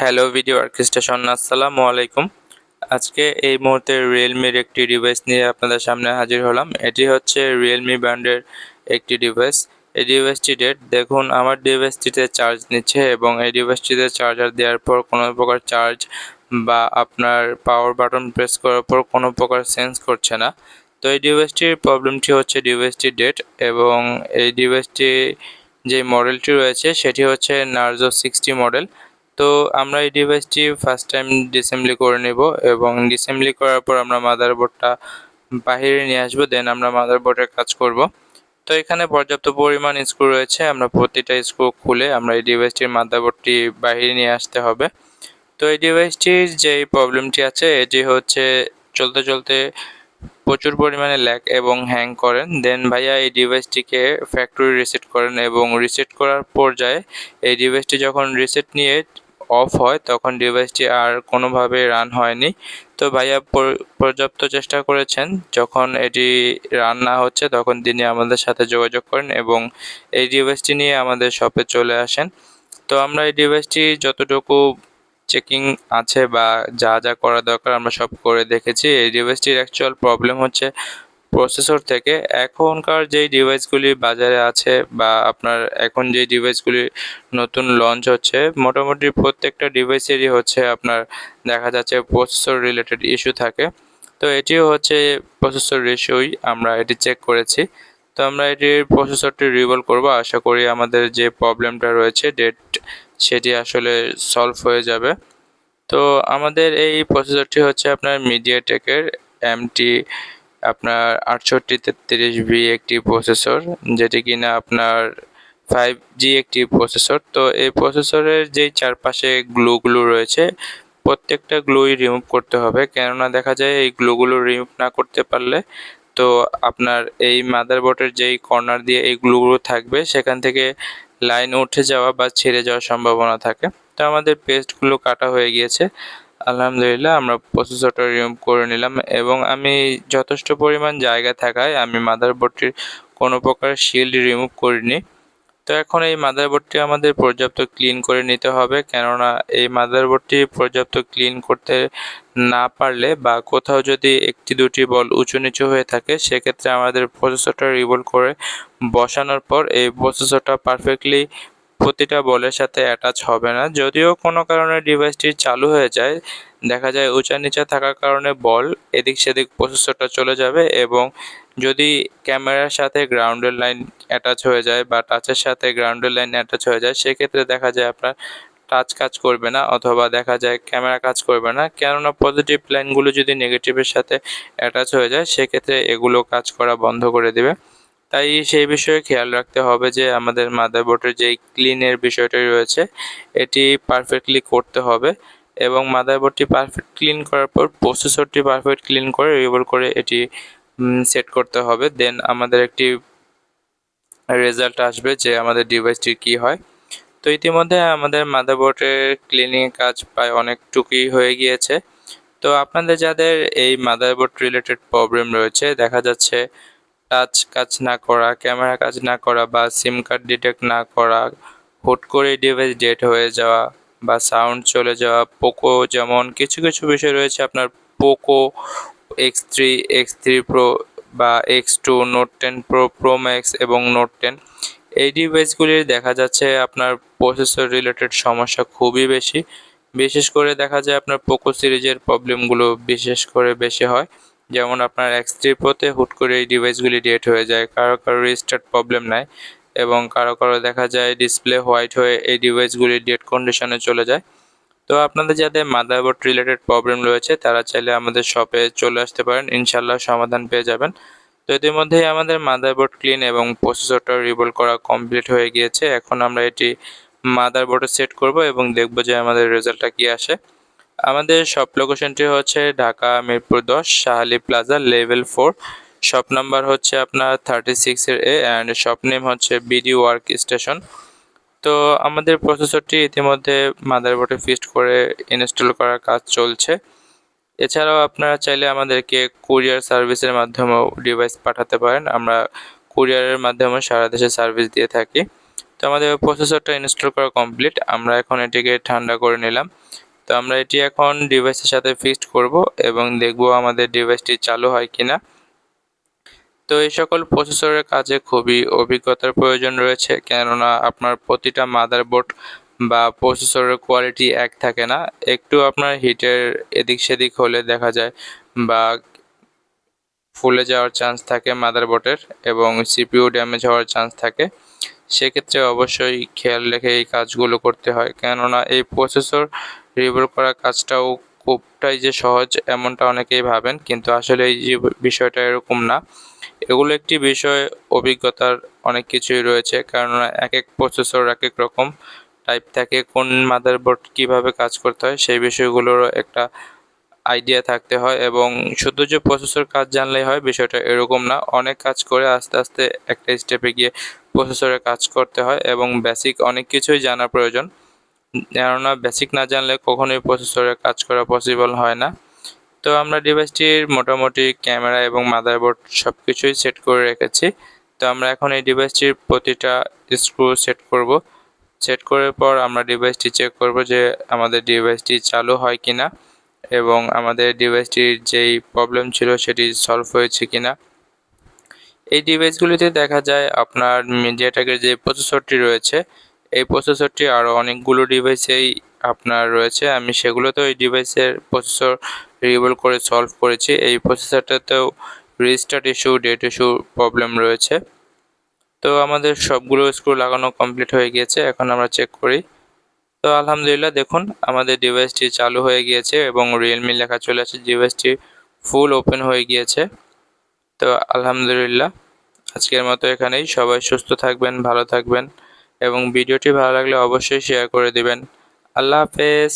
Hello video orchestration, আসসালামু আলাইকুম। আজকে এই মুহূর্তে রিয়েলমির একটি ডিভাইস নিয়ে আপনাদের সামনে হাজির হলাম। এটি হচ্ছে রিয়েলমি ব্র্যান্ডের একটি ডিভাইস। এই ডিভাইসটি দেখুন, আমার ডিভাইসটিতে চার্জ নিচ্ছে এবং এই ডিভাইসটিতে চার্জার দেওয়ার পর কোনো প্রকার চার্জ বা আপনার পাওয়ার বাটন প্রেস করার পর কোনো প্রকার সেন্স করছে না। তো এই ডিভাইসটির প্রবলেমটি হচ্ছে ডিভাইসটি ডেড এবং এই ডিভাইসটি যে মডেলটি রয়েছে সেটি হচ্ছে নার্জো 60 মডেল। তো আমরা এই ডিভাইসটি ফার্স্ট টাইম ডিসেম্বলি করে নেব এবং ডিসেম্বলি করার পর আমরা মাদারবোর্ডটা বাহিরে নিয়ে আসবো, দেন আমরা মাদারবোর্ডের কাজ করব। তো এখানে পর্যাপ্ত পরিমাণ স্ক্রু রয়েছে, আমরা প্রতিটা স্ক্রু খুলে আমরা এই ডিভাইসটির মাদারবোর্ডটি বাহিরে নিয়ে আসতে হবে। তো এই ডিভাইসটির যে প্রবলেমটি আছে এটি হচ্ছে চলতে চলতে প্রচুর পরিমাণে ল্যাগ এবং হ্যাং করেন। দেন ভাইয়া এই ডিভাইসটিকে ফ্যাক্টরি রিসেট করেন এবং রিসেট করার পর্যায়ে এই ডিভাইসটি যখন রিসেট নিয়ে অফ হয় তখন ডিভাইসটি আর কোনোভাবে রান হয়নি। তো ভাইয়া পর্যাপ্ত চেষ্টা করেছেন, যখন এটি রান না হচ্ছে তখন তিনি আমাদের সাথে যোগাযোগ করেন এবং এই ডিভাইসটি নিয়ে আমাদের শপে চলে আসেন। তো আমরা এই ডিভাইসটি যতটুকু চেকিং আছে বা যা যা করা দরকার আমরা সব করে দেখেছি। এই ডিভাইসটির অ্যাকচুয়াল প্রবলেম হচ্ছে প্রসেসর থেকে। এখনকার যেই ডিভাইসগুলি বাজারে আছে বা আপনার এখন যে ডিভাইসগুলি নতুন লঞ্চ হচ্ছে, মোটামুটি প্রত্যেকটা ডিভাইসেরই হচ্ছে আপনার দেখা যাচ্ছে প্রসেসর রিলেটেড ইস্যু থাকে। তো এটিও হচ্ছে প্রসেসর ইস্যুই, আমরা এটি চেক করেছি। তো আমরা এটির প্রসেসরটি রিভলভ করব, আশা করি আমাদের যে প্রবলেমটা রয়েছে ডেট সেটি আসলে সলভ হয়ে যাবে। তো আমাদের এই প্রসেসরটি হচ্ছে আপনার মিডিয়াটেকের এমটি আপনার 6833B একটি প্রসেসর, যেটি কিনা আপনার 5G একটি প্রসেসর। তো এই প্রসেসরের যেই চারপাশে গ্লুগুলো রয়েছে প্রত্যেকটা গ্লুই রিমুভ করতে হবে, কেননা দেখা যায় এই গ্লুগুলো রিমুভ না করতে পারলে তো আপনার এই মাদারবোর্ডের যেই কর্নার দিয়ে এই গ্লুগুলো থাকবে সেখান থেকে লাইন উঠে যাওয়া বা ছিঁড়ে যাওয়ার সম্ভাবনা থাকে। তো আমাদের পেস্টগুলো কাটা হয়ে গিয়েছে, আলহামদুলিল্লাহ আমরা প্রসেসরটা রিমুভ করে নিলাম এবং আমি যথেষ্ট পরিমাণ জায়গা থাকায় আমি মাদারবোর্ডটির কোনো প্রকার শিল্ড রিমুভ করিনি। তো এখন এই মাদারবোর্ডটি আমাদের পর্যাপ্ত ক্লিন করে নিতে হবে, কেননা এই মাদারবোর্ডটি পর্যাপ্ত ক্লিন করতে না পারলে বা কোথাও যদি একটি দুটি বল উঁচু নিচু হয়ে থাকে সেক্ষেত্রে আমাদের প্রসেসরটা রিভলভ করে বসানোর পর এই প্রসেসরটা পারফেক্টলি প্রতিটা বলের সাথে অ্যাটাচ হবে না। যদিও কোনো কারণে ডিভাইসটি চালু হয়ে যায়, দেখা যায় উঁচা নিচা থাকার কারণে বল এদিক সেদিক প্রসেসরটা চলে যাবে এবং যদি ক্যামেরার সাথে গ্রাউন্ডের লাইন অ্যাটাচ হয়ে যায় বা টাচের সাথে গ্রাউন্ডের লাইন অ্যাটাচ হয়ে যায় সেক্ষেত্রে দেখা যায় আপনার টাচ কাজ করবে না অথবা দেখা যায় ক্যামেরা কাজ করবে না, কেননা পজিটিভ লাইনগুলো যদি নেগেটিভের সাথে অ্যাটাচ হয়ে যায় সেক্ষেত্রে এগুলো কাজ করা বন্ধ করে দেবে। তাই সেই বিষয়ে খেয়াল রাখতে হবে যে আমাদের মাদারবোর্ডের যেই ক্লিনের বিষয়টি রয়েছে এটি পারফেক্টলি করতে হবে এবং মাদারবোর্ডটি পারফেক্ট ক্লিন করার পর প্রসেসরটি পারফেক্ট ক্লিন করে রিভলভ করে এটি সেট করতে হবে। দেন আমাদের একটি রেজাল্ট আসবে যে আমাদের ডিভাইসটির কি হয়। তো ইতিমধ্যে আমাদের মাদারবোর্ডের ক্লিনিং কাজ প্রায় অনেকটুকুই হয়ে গিয়েছে। তো আপনাদের যাদের এই মাদারবোর্ড রিলেটেড প্রবলেম রয়েছে, দেখা যাচ্ছে টাচ কাজ না করা, ক্যামেরা কাজ না করা বা সিম কার্ড ডিটেক্ট না করা, হুট করে ডিভাইস ডেড হয়ে যাওয়া বা সাউন্ড চলে যাওয়া, পোকো যেমন কিছু কিছু বিষয় রয়েছে আপনার পোকো X3, X3 প্রো বা X2, note 10 pro, pro max এবং নোট 10 এই ডিভাইসগুলির দেখা যাচ্ছে আপনার প্রসেসর রিলেটেড সমস্যা খুবই বেশি। বিশেষ করে দেখা যায় আপনার পোকো সিরিজের প্রবলেমগুলো বিশেষ করে বেশি হয়। যেমন আপনার X3 প্রোতে হুট করে এই ডিভাইসগুলি ডেড হয়ে যায়, কারো কারো রিস্টার্ট প্রবলেম নাই এবং কারো কারো দেখা যায় ডিসপ্লে হোয়াইট হয়ে এই ডিভাইসগুলি ডেড কন্ডিশনে চলে যায়। তো আপনাদের যাদের মাদারবোর্ড রিলেটেড প্রবলেম রয়েছে তারা চাইলে আমাদের শপে চলে আসতে পারেন, ইনশাল্লাহ সমাধান পেয়ে যাবেন। তো ইতিমধ্যেই আমাদের মাদারবোর্ড ক্লিন এবং প্রসেসরটা রিভলভ করা কমপ্লিট হয়ে গিয়েছে। এখন আমরা এটি মাদারবোর্ডে সেট করব এবং দেখব যে আমাদের রেজাল্টটা কি আসে। আমাদের শপ লোকেশনটি হচ্ছে Dhaka Mirpur 10 Shah Ali plaza level 4। Shop number হচ্ছে আপনার 36 অ্যান্ড শপ নেম হচ্ছে বিডি ওয়ার্ক স্টেশন। তো আমাদের প্রসেসরটি ইতিমধ্যে মাদারবোর্ডে ফিক্সড করে ইনস্টল করার কাজ চলছে। এছাড়াও আপনারা চাইলে আমাদেরকে কুরিয়ার সার্ভিসের মাধ্যমেও ডিভাইস পাঠাতে পারেন, আমরা কুরিয়ারের মাধ্যমে সারা দেশে সার্ভিস দিয়ে থাকি। তো আমাদের প্রসেসরটা ইনস্টল করা কমপ্লিট। আমরা এখন এটিকে ঠান্ডা করে নিলাম। তো আমরা এটি এখন ডিভাইসের সাথে ফিক্সড করব এবং দেখব আমাদের ডিভাইসটি চালু হয় কিনা। তো এই সকল প্রসেসরের কাজে খুবই অভিজ্ঞতার প্রয়োজন রয়েছে, কেননা আপনার প্রতিটা মাদারবোর্ড বা প্রসেসরের কোয়ালিটি এক থাকে না। একটু আপনার হিটের এদিক সেদিক হলে দেখা যায় বা ফুলে যাওয়ার চান্স থাকে মাদারবোর্ডের এবং সিপিইউ ড্যামেজ হওয়ার চান্স থাকে। সেক্ষেত্রে অবশ্যই খেয়াল রেখে এই কাজগুলো করতে হয়, কেননা এই প্রসেসর রিবুট করার কাজটাও খুবটাই যে সহজ এমনটা অনেকেই ভাবেন, কিন্তু আসলে এই যে বিষয়টা এরকম না। এগুলো একটি বিষয়, অভিজ্ঞতার অনেক কিছুই রয়েছে, কেননা এক এক প্রসেসর এক এক রকম টাইপ থাকে। কোন মাদারবোর্ড কিভাবে কাজ করতে হয় সেই বিষয়গুলোরও একটা আইডিয়া থাকতে হয়, এবং শুধু যে প্রসেসর কাজ জানলেই হয় বিষয়টা এরকম না। অনেক কাজ করে আস্তে আস্তে একটা স্টেপে গিয়ে প্রসেসরে কাজ করতে হয় এবং বেসিক অনেক কিছুই জানা প্রয়োজন, কেননা বেসিক না জানলে কখনোই প্রসেসরে কাজ করা পসিবল হয় না। তো আমরা ডিভাইসটির মোটামুটি ক্যামেরা এবং মাদারবোর্ড সব কিছুই সেট করে রেখেছি। তো আমরা এখন এই ডিভাইসটির প্রতিটা স্ক্রু সেট করব। সেট করার পর আমরা ডিভাইসটি চেক করব যে আমাদের ডিভাইসটি চালু হয় কিনা এবং আমাদের ডিভাইসটির যেই প্রবলেম ছিল সেটি সলভ হয়েছে কিনা। এই ডিভাইসগুলিতে দেখা যায় আপনার মিডিয়াটেকের যে প্রসেসরটি রয়েছে, এই প্রসেসরটি আরও অনেকগুলো ডিভাইসেই আপনার রয়েছে। আমি সেগুলোতেও এই ডিভাইসের প্রসেসর রিবুট করে সলভ করেছি। এই প্রসেসরটাতেও restart issue, date issue problem রয়েছে। তো আমাদের সবগুলো স্ক্রু লাগানো কমপ্লিট হয়ে গিয়েছে। এখন আমরা চেক করি। তো আলহামদুলিল্লাহ, দেখুন আমাদের ডিভাইসটি চালু হয়ে গিয়েছে এবং রিয়েলমি লেখা চলে আসছে। ডিভাইসটি ফুল ওপেন হয়ে গিয়েছে। তো আলহামদুলিল্লাহ, আজকের মতো এখানেই। সবাই সুস্থ থাকবেন, ভালো থাকবেন এবং ভিডিওটি ভালো লাগলে অবশ্যই শেয়ার করে দিবেন। আল্লাহ হাফেজ।